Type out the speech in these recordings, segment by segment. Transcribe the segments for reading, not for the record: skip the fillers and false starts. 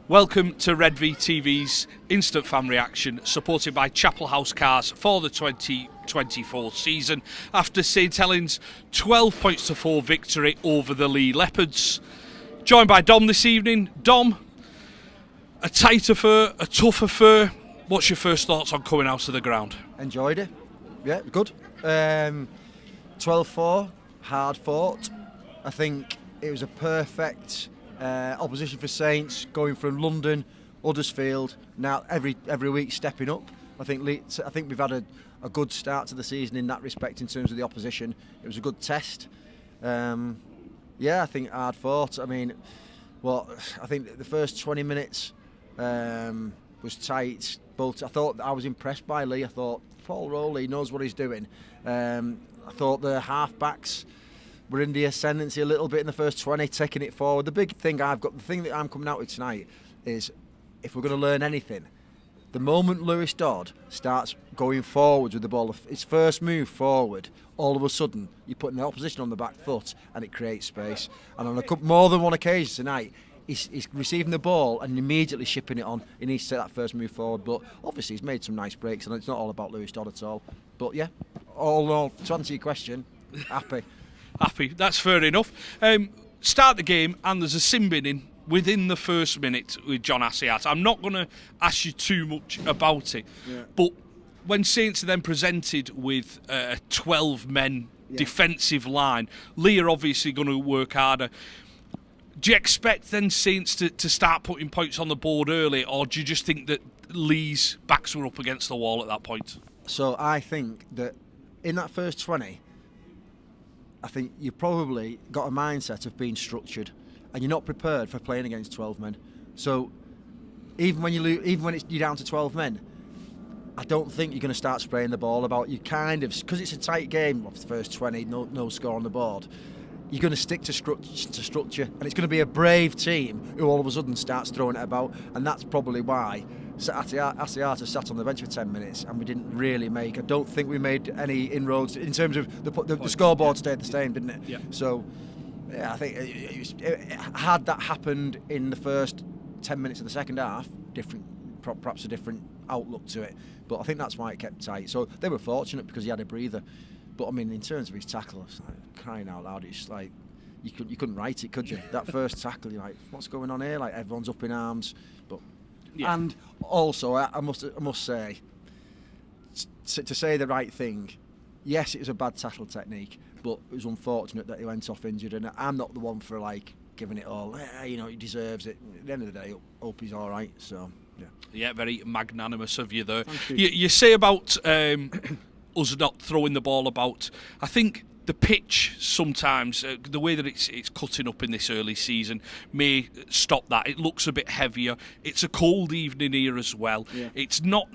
Welcome to Redvee TV's Instant Fan Reaction, supported by Chapel House Cars for the 2024 season after St Helens' 12 points to 4 victory over the Leigh Leopards. Joined by Dom this evening. Dom, a tight affair, a tough affair. What's your first thoughts on coming out of the ground? Enjoyed it. Yeah, good. 12-4, hard fought. I think it was a perfect opposition for Saints, going from London, Huddersfield, now every week stepping up. I think we've had a good start to the season in that respect in terms of the opposition. It was a good test. I think hard fought. I think the first 20 minutes was tight. I thought I was impressed by Leigh. I thought Paul Rowley knows what he's doing. I thought the half-backs were in the ascendancy a little bit in the first 20, taking it forward. The thing that I'm coming out with tonight is, if we're going to learn anything, the moment Lewis Dodd starts going forward with the ball, his first move forward, all of a sudden you're putting the opposition on the back foot and it creates space. And on more than one occasion tonight, he's receiving the ball and immediately shipping it on. He needs to take that first move forward. But obviously he's made some nice breaks, and it's not all about Lewis Dodd at all. But yeah, all in all, to answer your question, happy. Happy, that's fair enough. Start the game and there's a sin binning within the first minute with John Asiat. I'm not going to ask you too much about it, but when Saints are then presented with a 12-men defensive line, Leigh are obviously going to work harder. Do you expect then Saints to start putting points on the board early, or do you just think that Leigh's backs were up against the wall at that point? So I think that in that first 20, I think you've probably got a mindset of being structured, and you're not prepared for playing against 12 men. So even when you're down to 12 men, I don't think you're going to start spraying the ball about. You kind of, because it's a tight game off the first 20, no score on the board. You're going to stick to structure, and it's going to be a brave team who all of a sudden starts throwing it about, and that's probably why Asiata sat on the bench for 10 minutes, and we didn't really I don't think we made any inroads in terms of the scoreboard stayed the same, didn't it? Yeah. So, yeah, I think had that happened in the first 10 minutes of the second half, perhaps a different outlook to it. But I think that's why it kept tight. So they were fortunate because he had a breather. But I mean, in terms of his tackle, it's like crying out loud. It's like you couldn't write it, could you? That first tackle, you're like, what's going on here? Like, everyone's up in arms. But and also, I must say, to say the right thing, yes, it was a bad tackle technique, but it was unfortunate that he went off injured. And I'm not the one for like giving it all. He deserves it. At the end of the day, I hope he's all right. So yeah, very magnanimous of you there. Thank you. You say about us not throwing the ball about. I think the pitch sometimes, the way that it's cutting up in this early season, may stop that. It looks a bit heavier. It's a cold evening here as well. Yeah. It's not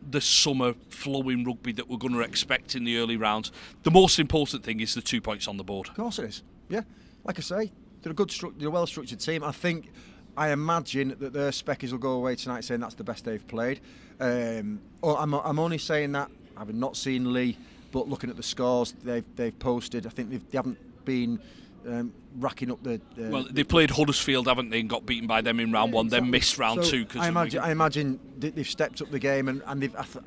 the summer flowing rugby that we're going to expect in the early rounds. The most important thing is the 2 points on the board. Of course it is. Yeah, like I say, they're a well-structured team. I imagine that their speckers will go away tonight saying that's the best they've played. I'm only saying that, having not seen Leigh, but looking at the scores they've posted, I think they haven't been racking up the. Well, they played Huddersfield, haven't they, and got beaten by them in round one, exactly. Then missed round two. I imagine they've stepped up the game, and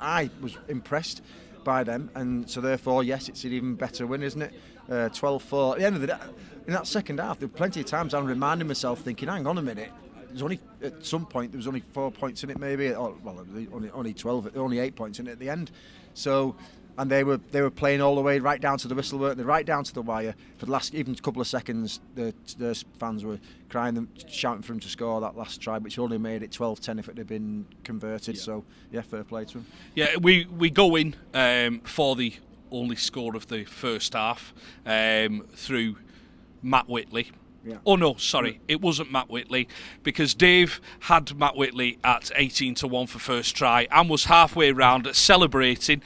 I was impressed by them, and so therefore, yes, it's an even better win, isn't it? 12-4. At the end of the day, in that second half, there were plenty of times I'm reminding myself, thinking, hang on a minute. There's only at some point there was only 4 points in it, maybe. Only 12, only 8 points in it at the end. So, and they were playing all the way right down to the whistle, weren't they? Right down to the wire for the last even couple of seconds. The fans were crying, shouting for him to score that last try, which only made it 12-10 if it had been converted. Yeah. So, yeah, fair play to him. Yeah, we go in for the only score of the first half through Matt Whitley. Yeah. Oh no, sorry, it wasn't Matt Whitley, because Dave had Matt Whitley at 18-1 for first try and was halfway round celebrating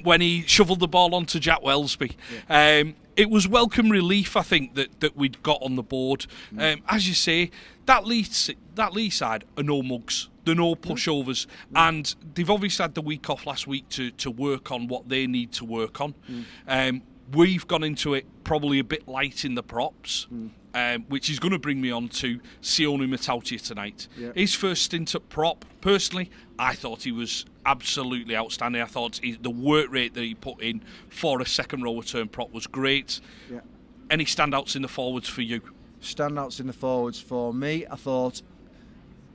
when he shovelled the ball onto Jack Welsby. Yeah. It was welcome relief, I think, that we'd got on the board. As you say, that Leigh side are no mugs. They're no pushovers, and they've obviously had the week off last week to work on what they need to work on. We've gone into it probably a bit light in the props. which is going to bring me on to Sione Matautia tonight. Yeah. His first stint at prop, personally, I thought he was absolutely outstanding. I thought the work rate that he put in for a second row return prop was great. Yeah. Any standouts in the forwards for you? Standouts in the forwards for me, I thought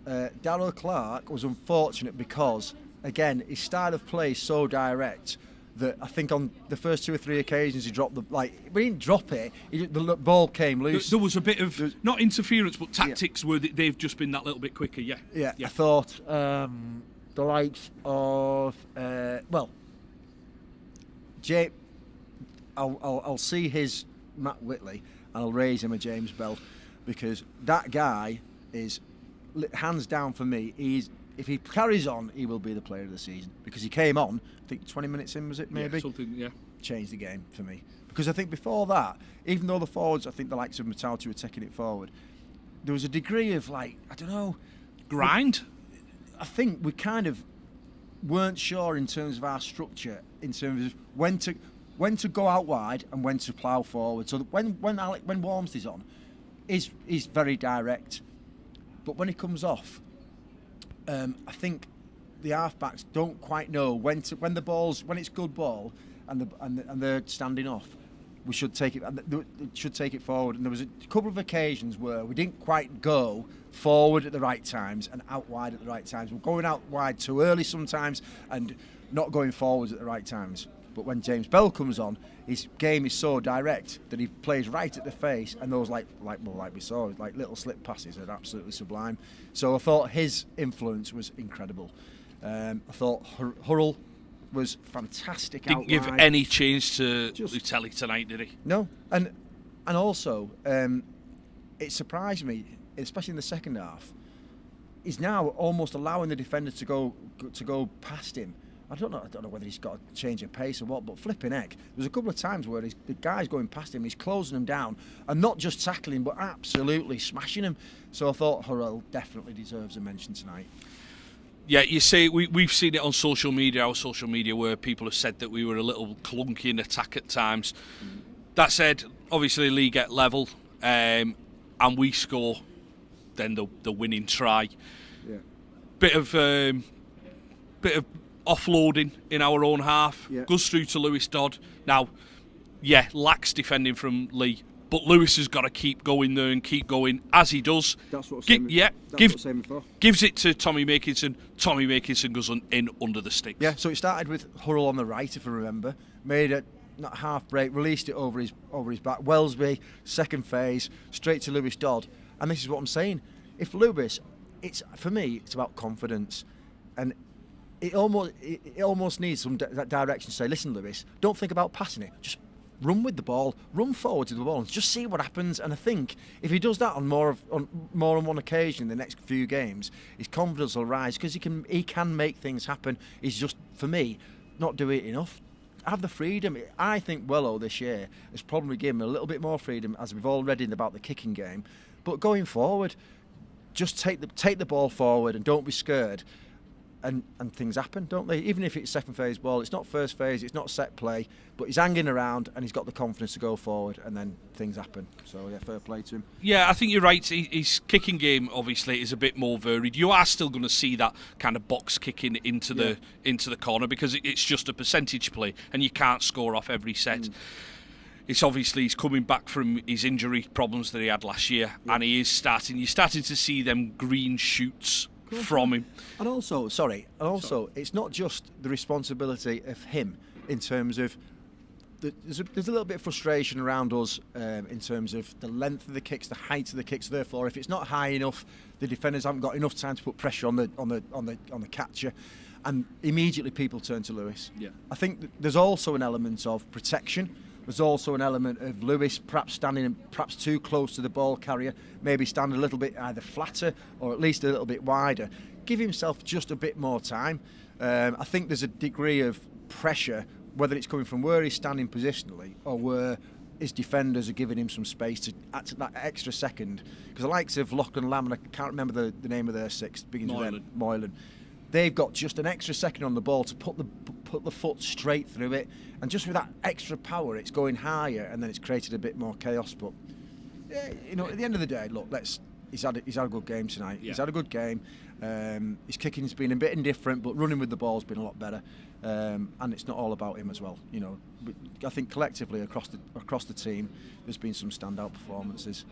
Darryl Clark was unfortunate because, again, his style of play is so direct that I think on the first 2 or 3 occasions he dropped we didn't drop it, the ball came loose. There was a bit of, not interference, but tactics where they've just been that little bit quicker, yeah. I thought the likes of, I'll see his Matt Whitley and I'll raise him a James Bell, because that guy is, hands down for me, if he carries on, he will be the player of the season, because he came on, I think 20 minutes in, was it, maybe? Yeah, something, yeah. Changed the game for me. Because I think before that, even though the forwards, I think the likes of Matautia were taking it forward, there was a degree of, I don't know... Grind? I think we kind of weren't sure in terms of our structure, in terms of when to go out wide and when to plough forward. So when Wormsley's on, he's very direct. But when he comes off, I think the halfbacks don't quite know when it's good ball and they're standing off. We should take it forward. And there was a couple of occasions where we didn't quite go forward at the right times and out wide at the right times. We're going out wide too early sometimes and not going forwards at the right times. But when James Bell comes on, his game is so direct that he plays right at the face, and those like we saw, like little slip passes are absolutely sublime. So I thought his influence was incredible. I thought Hurrell was fantastic. Didn't give any change to Lutelli tonight, did he? No, and also it surprised me, especially in the second half. He's now almost allowing the defender to go past him. I don't know whether he's got a change of pace or what, but flipping heck, there's a couple of times where the guy's going past him, he's closing him down, and not just tackling, but absolutely smashing him. So I thought Hurrell definitely deserves a mention tonight. Yeah, you see, we've seen it on social media, our social media, where people have said that we were a little clunky in attack at times. That said, obviously Leigh get level, and we score then the winning try. Yeah. Bit of offloading in our own half, goes through to Lewis Dodd. Now, lacks defending from Leigh, but Lewis has got to keep going there and keep going, as he does. That's what I'm saying before. Gives it to Tommy Makinson. Tommy Makinson goes in under the sticks. Yeah, so it started with Hurrell on the right, if I remember. Made a half break, released it over his back. Wellesby, second phase, straight to Lewis Dodd. And this is what I'm saying. If Lewis, for me, it's about confidence. And it almost needs some that direction to say, listen, Lewis, don't think about passing it. Just run with the ball, run forward to the ball, and just see what happens. And I think if he does that on more than one occasion in the next few games, his confidence will rise, because he can make things happen. He's just, for me, not doing it enough. Have the freedom. I think Wello this year has probably given him a little bit more freedom, as we've already about the kicking game. But going forward, just take the ball forward and don't be scared. And things happen, don't they? Even if it's second phase ball, it's not first phase, it's not set play, but he's hanging around and he's got the confidence to go forward, and then things happen. So fair play to him. Yeah, I think you're right. His kicking game obviously is a bit more varied. You are still going to see that kind of box kicking into the corner, because it's just a percentage play and you can't score off every set. It's obviously he's coming back from his injury problems that he had last year, and you're starting to see them green shoots from him. And also, it's not just the responsibility of him in terms of there's a little bit of frustration around us in terms of the length of the kicks, the height of the kicks. Therefore, if it's not high enough, the defenders haven't got enough time to put pressure on the catcher, and immediately people turn to Lewis. Yeah. I think there's also an element of protection. There's also an element of Lewis perhaps standing perhaps too close to the ball carrier, maybe stand a little bit either flatter or at least a little bit wider. Give himself just a bit more time. I think there's a degree of pressure, whether it's coming from where he's standing positionally or where his defenders are giving him some space to add to that extra second. Because the likes of Lock and Lamb, and I can't remember the name of their sixth, begins with them, Moylan. They've got just an extra second on the ball to put the foot straight through it, and just with that extra power, it's going higher, and then it's created a bit more chaos. But you know, at the end of the day, look, he's had a good game tonight. Yeah. He's had a good game. His kicking's been a bit indifferent, but running with the ball's been a lot better. And it's not all about him as well. You know, I think collectively across the team, there's been some standout performances.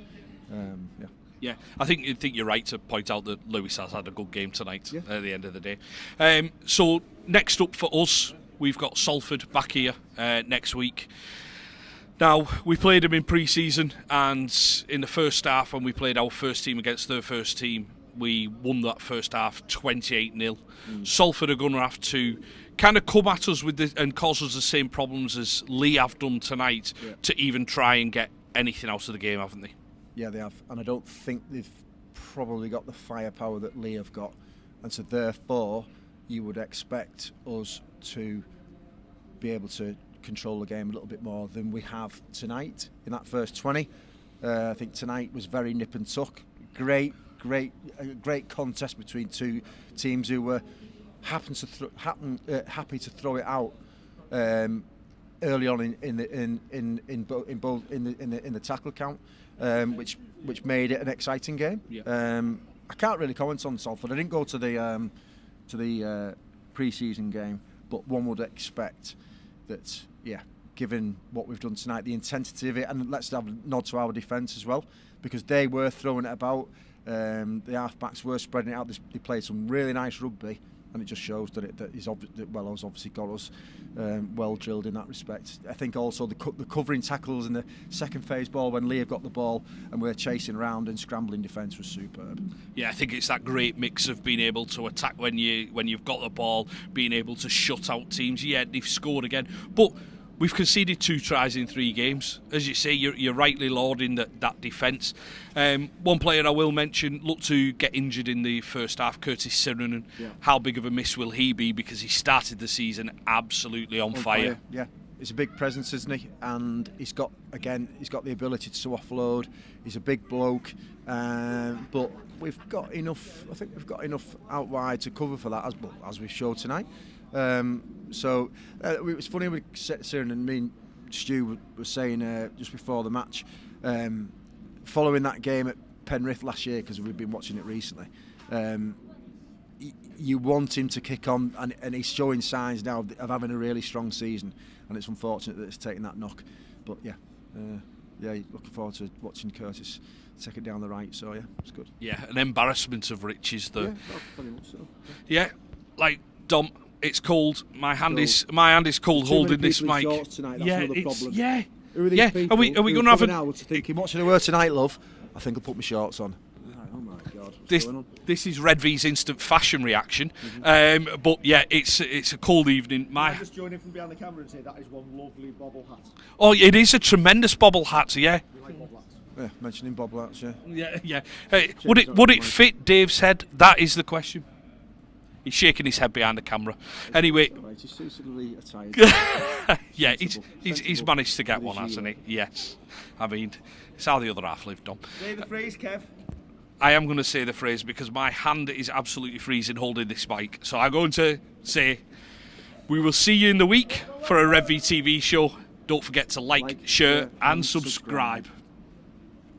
Yeah. Yeah, I think you're right to point out that Lewis has had a good game tonight at the end of the day. So next up for us, we've got Salford back here next week. Now, we played them in pre-season, and in the first half, when we played our first team against their first team, we won that first half 28-0. Salford are going to have to kind of come at us with this and cause us the same problems as Leigh have done tonight to even try and get anything out of the game, haven't they? Yeah, they have, and I don't think they've probably got the firepower that Leigh have got, and so therefore you would expect us to be able to control the game a little bit more than we have tonight in that first 20. I think tonight was very nip and tuck. Great contest between two teams who were happy to throw it out early on in the tackle count. Which made it an exciting game. I can't really comment on Salford. I didn't go to the pre-season game, but one would expect that, given what we've done tonight, the intensity of it, and let's have a nod to our defence as well, because they were throwing it about. The half-backs were spreading it out. They played some really nice rugby, and it just shows that he's obviously got us well drilled in that respect. I think also the covering tackles in the second phase ball when Leigh got the ball and we're chasing around and scrambling defence was superb. Yeah, I think it's that great mix of being able to attack when you've got the ball, being able to shut out teams. Yeah, they've scored again, but we've conceded 2 tries in 3 games. As you say, you're rightly lauding that defence. One player I will mention looked to get injured in the first half, Curtis Sirenen. How big of a miss will he be, because he started the season absolutely on fire. Yeah, he's a big presence, isn't he? And he's got the ability to offload. He's a big bloke, but we've got enough. I think we've got enough out wide to cover for that, as we've showed tonight. So it was funny with Siren and me and Stu were saying just before the match, following that game at Penrith last year, because we've been watching it recently, you want him to kick on, and he's showing signs now of having a really strong season, and it's unfortunate that it's taken that knock, but looking forward to watching Curtis take it down the right, so it's good. Yeah, an embarrassment of riches though. Yeah, very much so. Yeah, like Dom, it's cold. My hand is cold holding this mic. Tonight, that's another problem. Yeah. Who are these people? Are we going to have out thinking, what should I wear tonight, love? I think I'll put my shorts on. Oh my God! This is Redvee's instant fashion reaction. But yeah, it's a cold evening. Can I just join in from behind the camera and say that is one lovely bobble hat. Oh, it is a tremendous bobble hat. Yeah. We like bobble hats. Yeah, mentioning bob hats. Yeah. Hey, would it fit Dave's head? That is the question. He's shaking his head behind the camera. Anyway, he's suitably attired. Yeah, he's managed to get one, hasn't he? Yes. I mean, it's how the other half lived on. Say the phrase, Kev. I am going to say the phrase because my hand is absolutely freezing holding this mic. So I'm going to say, we will see you in the week for a Redvee TV show. Don't forget to like, share and subscribe.